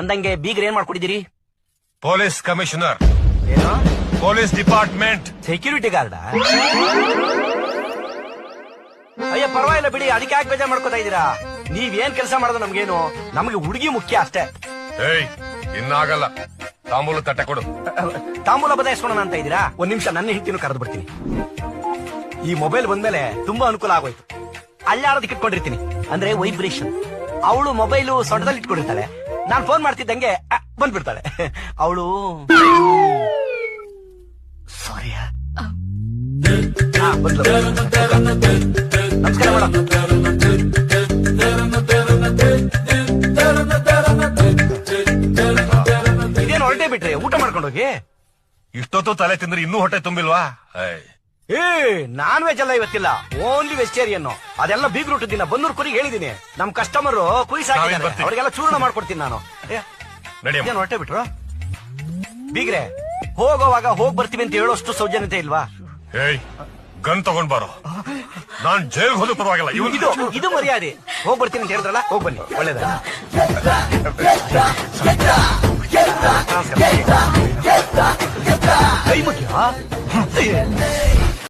ಅಂದಂಗೆ ಬೀಗ್ರ ಏನ್ ಮಾಡ್ಕೊಡಿದಿರಿ? Police commissioner. ಏನು? ಪೊಲೀಸ್ ಡಿಪಾರ್ಟ್ಮೆಂಟ್ ಸೆಕ್ಯೂರಿಟಿ ಗಾರ್ಡ? ಅಯ್ಯ ಪರವಾಗಿಲ್ಲ ಬಿಡಿ, ಅದಕ್ಕೆ ಯಾಕೆ ಬೇಜಾರ್ ಮಾಡ್ಕೋತಾ ಇದೀರಾ? ನೀವೇನ್ ಕೆಲಸ ಮಾಡೋದು ನಮ್ಗೇನು, ನಮ್ಗೆ ಹುಡುಗಿ ಮುಖ್ಯ ಅಷ್ಟೇ. ಏಯ್ ಇನ್ನಾಗಲ್ಲ, ತಾಂಬೂಲ ತಟ್ಟೆ ಕೊಡು. ತಾಂಬೂಲ ಬದಲಾಯಿಸ್ಕೊಳೋಣ ಅಂತ ಇದೀರಾ? ಒಂದ್ ನಿಮಿಷ, ನನ್ನ ಹೆಂಡತಿನೂ ಕರೆದು ಬಿಡ್ತೀನಿ. ಈ ಮೊಬೈಲ್ ಬಂದ್ಮೇಲೆ ತುಂಬಾ ಅನುಕೂಲ ಆಗೋಯ್ತು. ಅಲ್ಲಾಡೋದಕ್ಕೆ ಇಟ್ಕೊಂಡಿರ್ತೀನಿ, ಅಂದ್ರೆ ವೈಬ್ರೇಷನ್. ಅವಳು ಮೊಬೈಲು ಸೊಂಟದಲ್ಲಿ ಇಟ್ಕೊಂಡಿರ್ತಾಳೆ, ನಾನ್ ಫೋನ್ ಮಾಡ್ತಿದ್ದಂಗೆ ಬಂದ್ಬಿಡ್ತಾಳೆ. ಅವಳು ಸಾರಿ ನಮಸ್ಕಾರ ಮೇಡಮ್. ಇದೇನು ಹೊರಟೆ ಬಿಟ್ರೆ ಊಟ ಮಾಡ್ಕೊಂಡೋಗಿ. ಇಷ್ಟೊತ್ತು ತಲೆ ತಿಂದ್ರೆ ಇನ್ನೂ ಹೊಟ್ಟೆ ತುಂಬಿಲ್ವಾ? ಏ ನಾನ್ ವೆಜ್ ಅಲ್ಲ ಇವತ್ತಿಲ್ಲ, ಓನ್ಲಿ ವೆಜಿಟೇರಿಯನ್. ಅದೆಲ್ಲ ಬೀಗ್ ರೂಟ್ ದಿನ ಬನ್ನೂರ್ ಕುರಿಗೆ ಹೇಳಿದೀನಿ. ನಮ್ ಕಸ್ಟಮರ್ ಕುರಿ ಸಾಕಿದ್ದಾರೆ, ಅವ್ರಿಗೆಲ್ಲ ಚೂರ್ಣ ಮಾಡ್ಕೊಡ್ತೀನಿ ನಾನು. ಏನ್ ಹೊರಟೆ ಬಿಟ್ರು ಬೀಗ್ರೆ? ಹೋಗೋವಾಗ ಹೋಗ್ ಬರ್ತೀವಿ ಅಂತ ಹೇಳೋಷ್ಟು ಸೌಜನ್ಯತೆ ಇಲ್ವಾ? ಏಯ್ ಗನ್ ತಗೊಂಡ್ ಬಾರೋ, ನಾನ್ ಜೈಲ್ ಹೋದ ಪರವಾಗಿಲ್ಲ. ಇದು ಮರ್ಯಾದೆ. ಹೋಗ್ ಬರ್ತೀನಿ ಅಂತ ಹೇಳಿದ್ರಲ್ಲ, ಹೋಗ್ ಬನ್ನಿ, ಒಳ್ಳೇದ. ಕೈ ಮುಖ್ಯ.